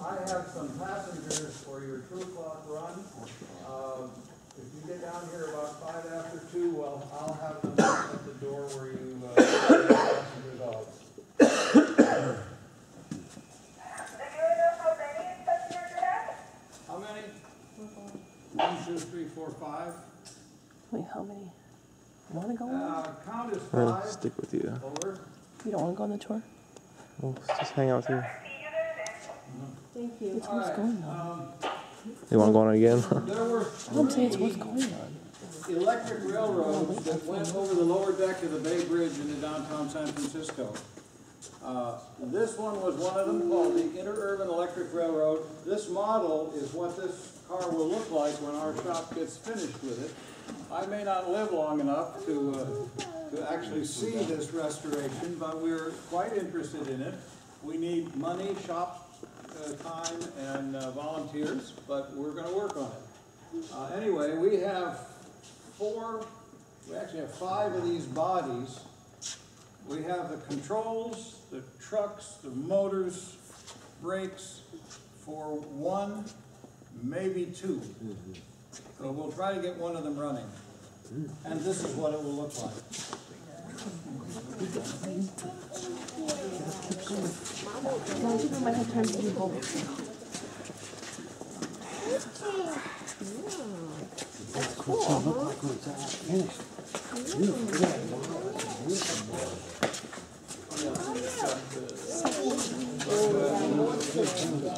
I have some passengers for your 2 o'clock run. If you get down here about 5 after 2, well, I'll have them at the door where you passengers off. How many? 1, 2, 3, 4, 5. Wait, how many? You want to go on? Count is 5. I'll stick with you. Over. You don't want to go on the tour? We'll just hang out with you. Thank you. It's what's going on. You want to go on it again? There were I'm saying it's what's going on. electric railroads that went over the lower deck of the Bay Bridge into downtown San Francisco. This one was one of them, called the Interurban Electric Railroad. This model is what this car will look like when our shop gets finished with it. I may not live long enough to actually see this restoration, but we're quite interested in it. We need money, shop time, and volunteers, but we're going to work on it. Anyway, we actually have 5 of these bodies. We have the controls, the trucks, the motors, brakes for 1, maybe 2. So we'll try to get one of them running. And this is what it will look like. I might have time to do both. That's cool.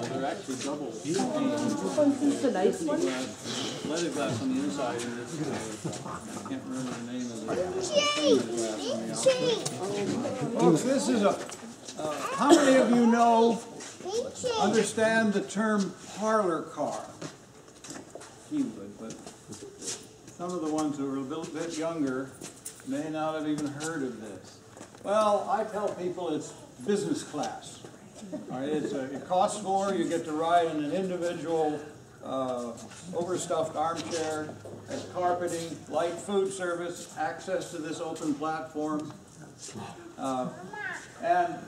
They're actually double. This one's the nice one. Leather glass on the inside, and it's, I can't remember the name of the glass. Folks, this is how many of you understand the term parlor car? He would, but some of the ones who are a little bit younger may not have even heard of this. Well, I tell people it's business class. All right, it costs more. You get to ride in an individual overstuffed armchair, has carpeting, light food service, access to this open platform. And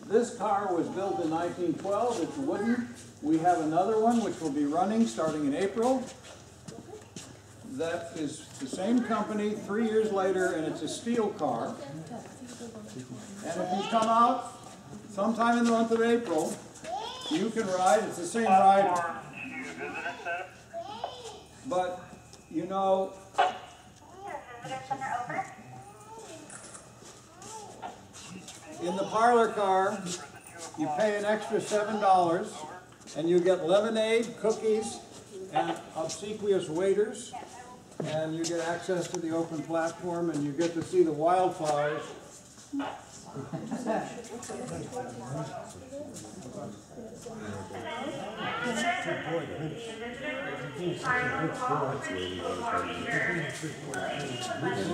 this car was built in 1912. It's wooden. We have another one which will be running starting in April. That is the same company 3 years later, and it's a steel car. And if you come out sometime in the month of April, you can ride. It's the same ride. But, you know, in the parlor car, you pay an extra $7, and you get lemonade, cookies, and obsequious waiters, and you get access to the open platform, and you get to see the wildflowers. We're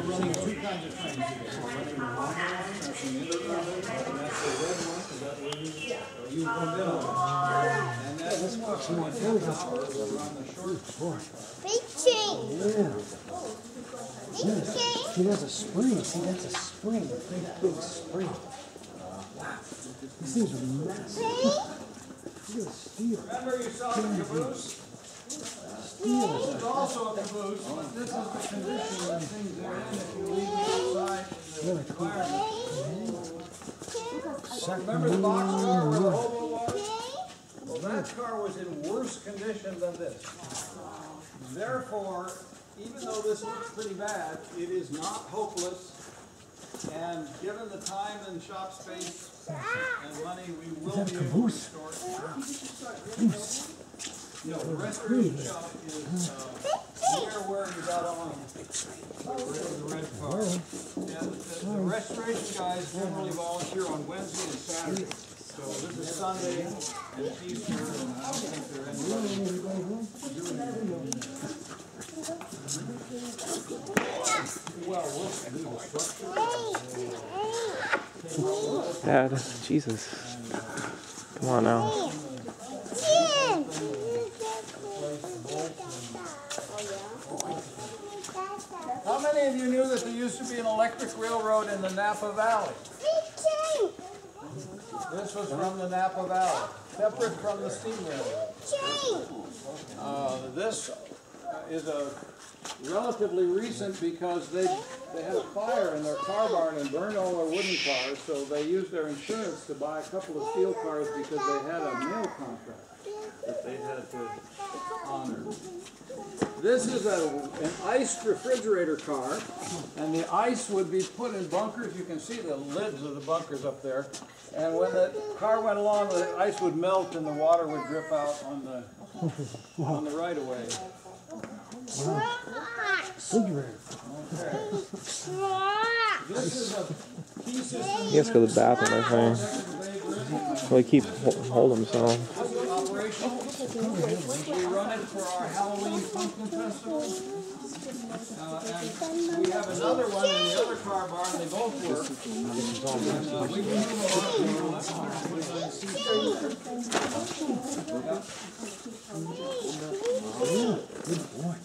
running 2 kinds of trains today. We're running the long one, that's the Interurban, and that's the red one, is that where you come in on? And then this one's we'll run the short. Big chain. Yeah. See, there's a spring. See, that's a spring. A big spring. Wow. These things are massive. Look at the steel. Remember you saw the caboose? Steel. There's also a caboose, but this is the condition that things are in if you leave them outside in the environment. Remember the boxcar where the hobo was? Well, that car was in worse condition than this. Therefore, even though this looks pretty bad, it is not hopeless. And given the time and shop space and money, we will be able to restore it. No, the restoration shop is near where you got on the red car. And the restoration guys generally volunteer on Wednesday and Saturday. So this is Sunday and it's Easter, and I don't think there anybody doing anything. Well, we'll do the structure. Dad, Jesus. Come on now. of you knew that there used to be an electric railroad in the Napa Valley? This was from the Napa Valley, separate from the steam railroad. This is a relatively recent because they had a fire in their car barn and burned all their wooden cars, so they used their insurance to buy a couple of steel cars because they had a mail contract that they had to honor. This is an iced refrigerator car, and the ice would be put in bunkers. You can see the lids of the bunkers up there. And when the car went along, the ice would melt and the water would drip out on the right-of-way. Refrigerator. Okay. This is a key system. He has to go to the bathroom, I think. Well, he keeps holding himself. This is operational. We run it for our Halloween Pumpkin Festival. And we have another one in the other car barn. They both work. And we can move Good boy.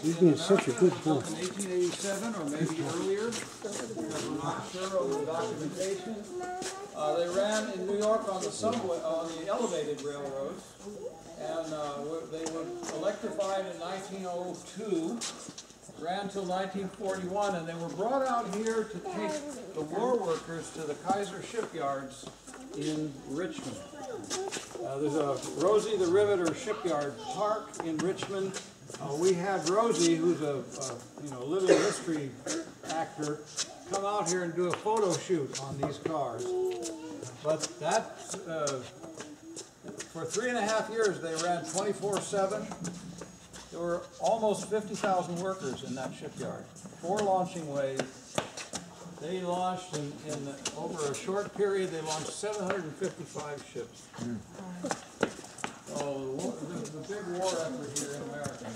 He's being such a good boy. In 1887 or maybe earlier, because we're not sure of the documentation. They ran in New York on the subway, on the elevated railroads, and they were electrified in 1902. Ran till 1941, and they were brought out here to take the war workers to the Kaiser shipyards in Richmond. There's a Rosie the Riveter shipyard park in Richmond. We had Rosie, who's a living history actor, come out here and do a photo shoot on these cars. But that, for 3.5 years, they ran 24/7. There were almost 50,000 workers in that shipyard. 4 launching ways. They launched over a short period. They launched 755 ships. So the big war effort here in America.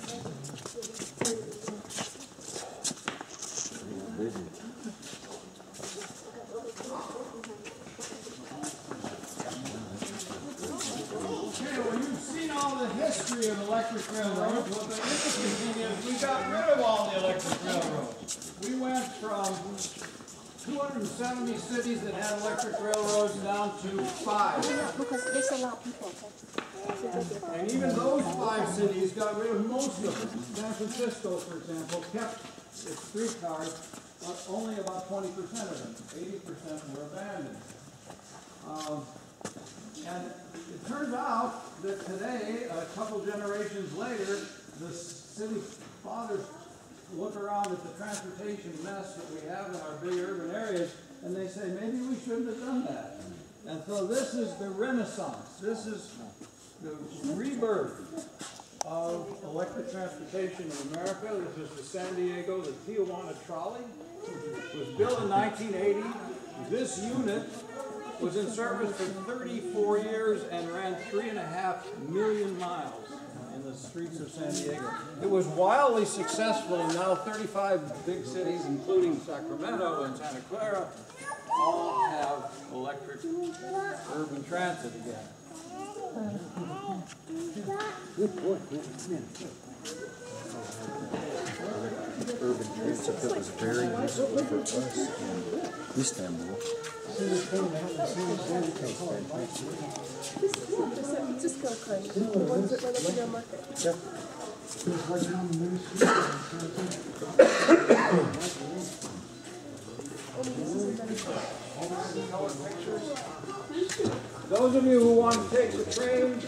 Okay, well, you've seen all the history of electric railroads. Well, the interesting thing is we got rid of all the electric railroads. We went from 270 cities that had electric railroads down to 5. Because there's a lot of people. And even those 5 cities got rid of most of them. San Francisco, for example, kept its streetcars, but only about 20% of them. 80% were abandoned. And it turns out that today, a couple generations later, the city fathers look around at the transportation mess that we have in our big urban areas, and they say, maybe we shouldn't have done that. And so this is the renaissance. This is the rebirth of electric transportation in America. This is the San Diego, the Tijuana trolley. It was built in 1980. This unit was in service for 34 years and ran 3.5 million miles in the streets of San Diego. It was wildly successful, and now 35 big cities, including Sacramento and Santa Clara, all have electric urban transit again. Good boy. Come in. Urban transit that was very useful for us in Istanbul. Just go crazy. One's at the market. Those of you who want to take the train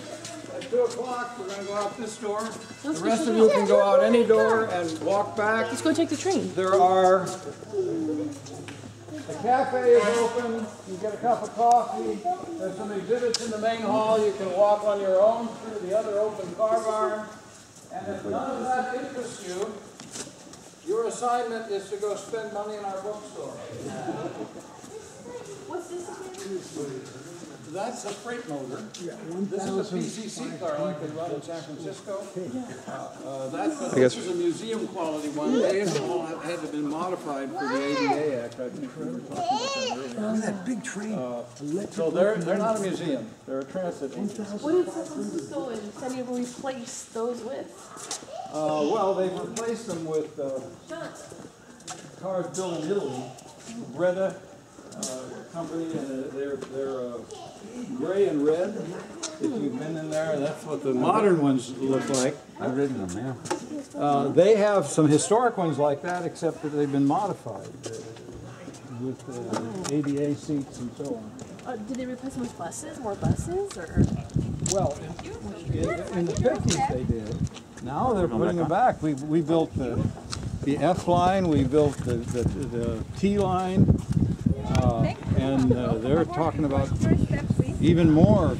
at 2 o'clock, we're going to go out this door. The rest of you can go out any door and walk back. Let's go take the train. The cafe is open. You get a cup of coffee. There's some exhibits in the main hall. You can walk on your own through the other open car barn. And if none of that interests you, your assignment is to go spend money in our bookstore. What's this again? That's a freight motor. Yeah, This is a PCC car like they run in San Francisco. This guess- is a museum quality one. They all had to have been modified for the ADA Act. I think we were talking about that earlier. Look at that big train. So they're not a museum. They're a transit agency. What did San Francisco and San Diego replace those with? Well, they've replaced them with cars built in Italy. Breda company, and they're gray and red. If you've been in there, that's what the modern ones look like. I've ridden them, yeah. They have some historic ones like that, except that they've been modified with ADA seats and so on. Did they replace them with buses, more buses, or? Well, in the 50s they did. Now they're putting them back. We built the F line, we built the T line, and they're talking about even more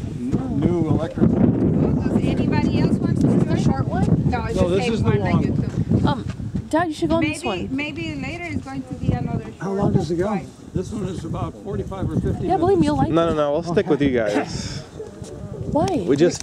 new electric. Does anybody else want to do The it? short one? No, it's No, the this same is the one like long you took. Dad, you should go on this one. Maybe later it's going to be another short. How long does it go? This one is about 45 or 50 minutes. Yeah, believe me, you'll like it. No, we'll stick with you guys. Why? We just